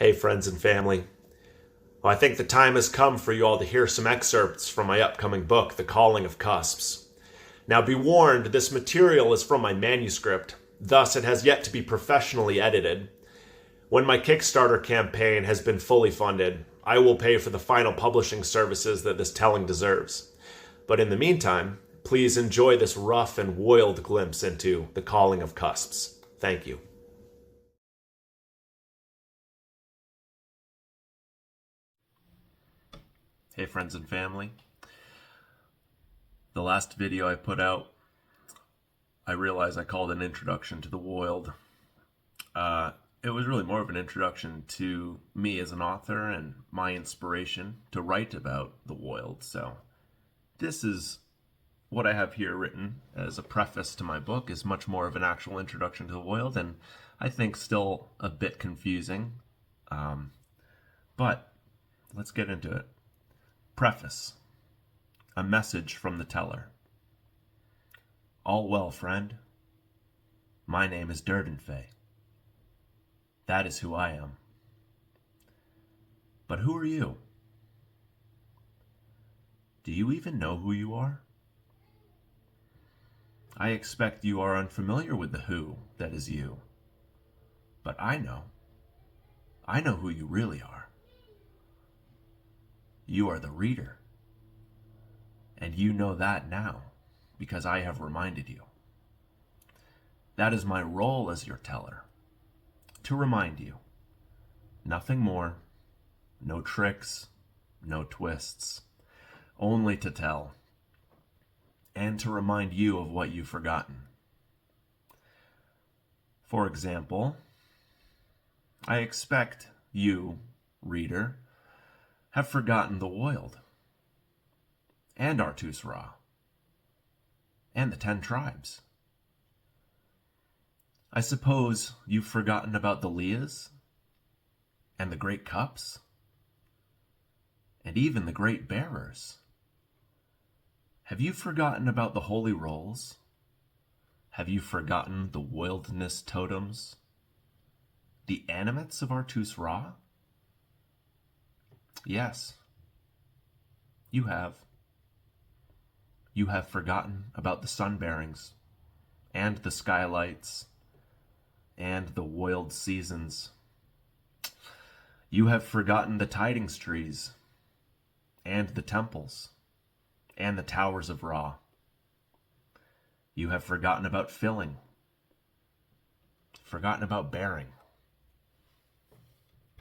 Hey, friends and family. Well, I think the time has come for you all to hear some excerpts from my upcoming book, The Calling of Cusps. Now, be warned, this material is from my manuscript, thus, it has yet to be professionally edited. When my Kickstarter campaign has been fully funded, I will pay for the final publishing services that this telling deserves. But in the meantime, please enjoy this rough and woild glimpse into The Calling of Cusps. Thank you. Hey, friends and family. The last video I put out, I realized I called an introduction to the woild. It was really more of an introduction to me as an author and my inspiration to write about the woild. So this is what I have here written as a preface to my book, is much more of an actual introduction to the woild, and I think still a bit confusing. But let's get into it. Preface. A message from the teller. All well, friend. My name is Dirdenfey. That is who I am. But who are you? Do you even know who you are? I expect you are unfamiliar with the who that is you. But I know. I know who you really are. You are the reader. And you know that now, because I have reminded you. That is my role as your teller, to remind you. Nothing more, no tricks, no twists, only to tell, and to remind you of what you've forgotten. For example, I expect you, reader, have forgotten the woild, and artus-rah, and the 10 tribes. I suppose you've forgotten about the leahs, and the great cups, and even the great bearers. Have you forgotten about the holy rolls? Have you forgotten the wilderness totems? The animates of artus-rah? Yes, you have. You have forgotten about the sun bearings, and the skylights, and the woild seasons. You have forgotten the tidings trees, and the temples, and the towers of Ra. You have forgotten about filling, forgotten about bearing,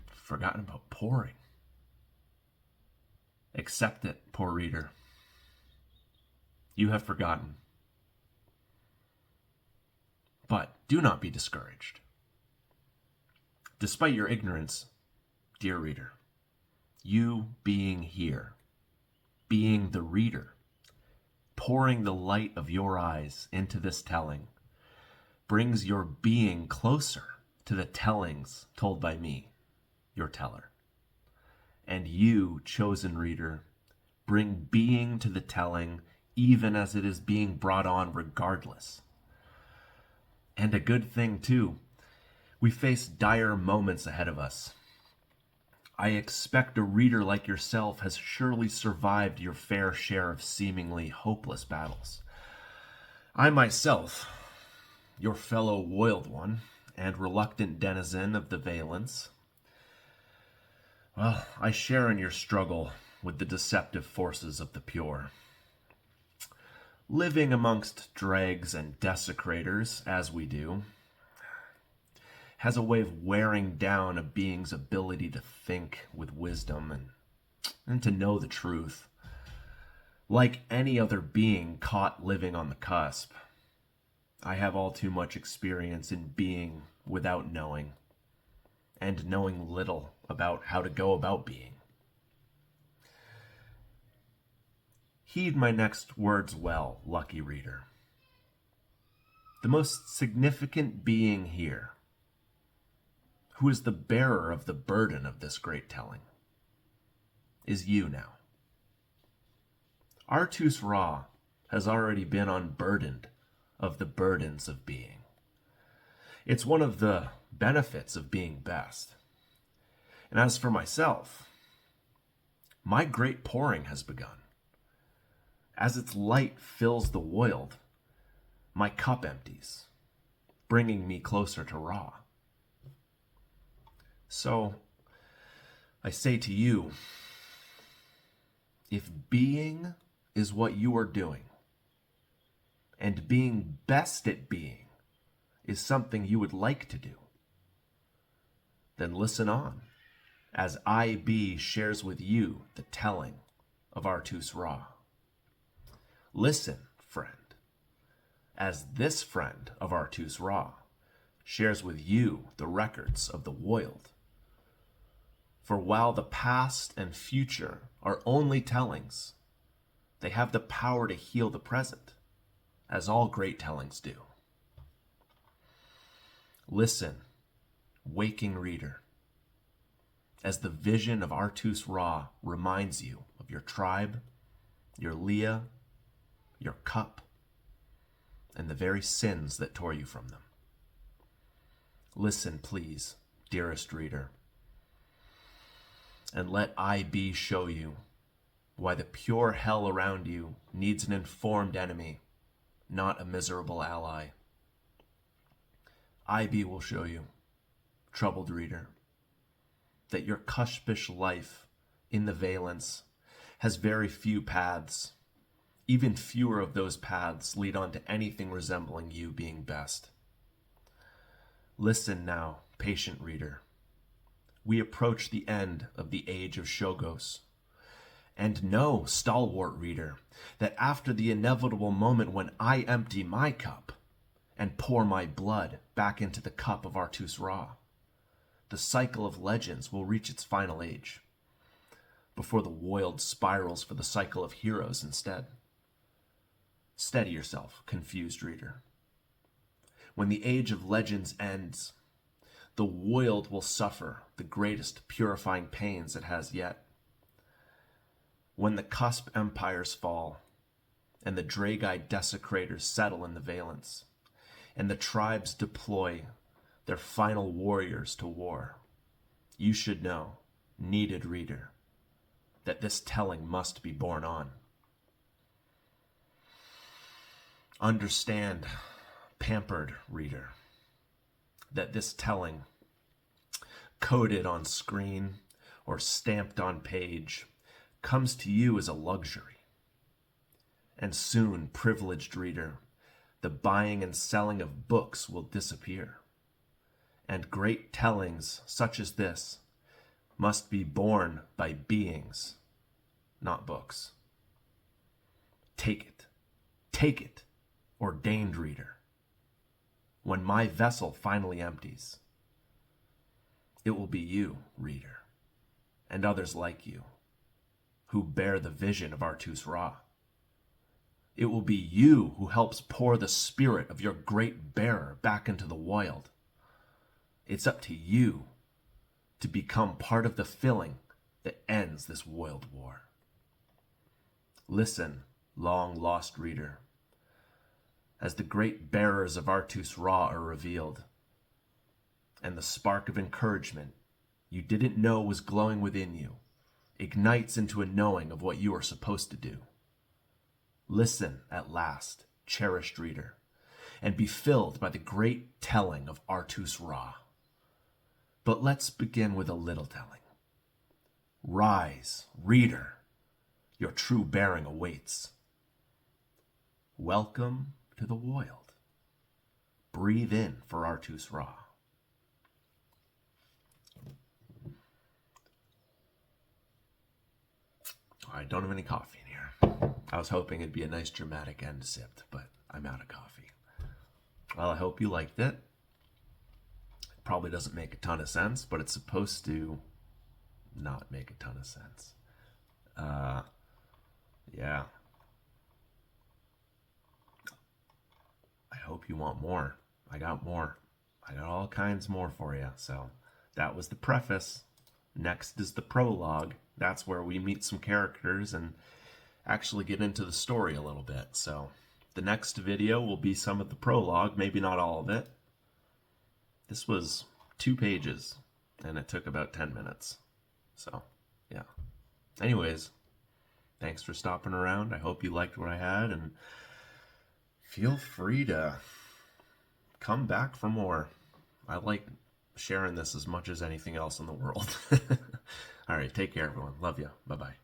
forgotten about pouring. Accept it, poor reader. You have forgotten. But do not be discouraged. Despite your ignorance, dear reader, you being here, being the reader, pouring the light of your eyes into this telling, brings your being closer to the tellings told by me, your teller. And you, chosen reader, bring being to the telling even as it is being brought on regardless. And a good thing, too. We face dire moments ahead of us. I expect a reader like yourself has surely survived your fair share of seemingly hopeless battles. I myself, your fellow woild one, and reluctant denizen of the Valence, well, I share in your struggle with the deceptive forces of the pure. Living amongst dregs and desecrators, as we do, has a way of wearing down a being's ability to think with wisdom and to know the truth. Like any other being caught living on the cusp, I have all too much experience in being without knowing, and knowing little about how to go about being. Heed my next words well, lucky reader. The most significant being here, who is the bearer of the burden of this great telling, is you now. Artus-rah has already been unburdened of the burdens of being. It's one of the benefits of being best. And as for myself, my great pouring has begun. As its light fills the woild, my cup empties, bringing me closer to Ra. So, I say to you, if being is what you are doing, and being best at being is something you would like to do, then listen on as IB shares with you the telling of artus-rah. Listen, friend, as this friend of artus-rah shares with you the records of the woild. For while the past and future are only tellings, they have the power to heal the present, as all great tellings do. Listen, waking reader, as the vision of artus-rah reminds you of your tribe, your Leah, your cup, and the very sins that tore you from them. Listen, please, dearest reader, and let IB show you why the pure hell around you needs an informed enemy, not a miserable ally. IB will show you, troubled reader, that your cuspish life in the Valence has very few paths. Even fewer of those paths lead on to anything resembling you being best. Listen now, patient reader. We approach the end of the age of Shogos. And know, stalwart reader, that after the inevitable moment when I empty my cup and pour my blood back into the cup of artus-rah, the cycle of legends will reach its final age, before the woild spirals for the cycle of heroes instead. Steady yourself, confused reader. When the age of legends ends, the woild will suffer the greatest purifying pains it has yet. When the cusp empires fall, and the Dragi desecrators settle in the Valence, and the tribes deploy their final warriors to war, you should know, needed reader, that this telling must be borne on. Understand, pampered reader, that this telling, coded on screen or stamped on page, comes to you as a luxury. And soon, privileged reader, the buying and selling of books will disappear. And great tellings such as this must be borne by beings, not books. Take it, ordained reader. When my vessel finally empties, it will be you, reader, and others like you, who bear the vision of artus-rah. It will be you who helps pour the spirit of your great bearer back into the woild. It's up to you to become part of the filling that ends this woild war. Listen, long-lost reader, as the great bearers of artus-rah are revealed, and the spark of encouragement you didn't know was glowing within you ignites into a knowing of what you are supposed to do. Listen at last, cherished reader, and be filled by the great telling of artus-rah. But let's begin with a little telling. Rise, reader, your true bearing awaits. Welcome to the woild. Breathe in for artus-rah. I don't have any coffee in here. I was hoping it'd be a nice dramatic end sipped, but I'm out of coffee. Well, I hope you liked it. It probably doesn't make a ton of sense, but it's supposed to not make a ton of sense. Yeah. I hope you want more. I got more. I got all kinds more for you. So that was the preface. Next is the prologue. That's where we meet some characters and actually get into the story a little bit. So the next video will be some of the prologue, maybe not all of it. This was 2 pages and it took about 10 minutes. So, yeah. Anyways, thanks for stopping around. I hope you liked what I had, and feel free to come back for more. I like sharing this as much as anything else in the world. All right, take care, everyone. Love you. Bye-bye.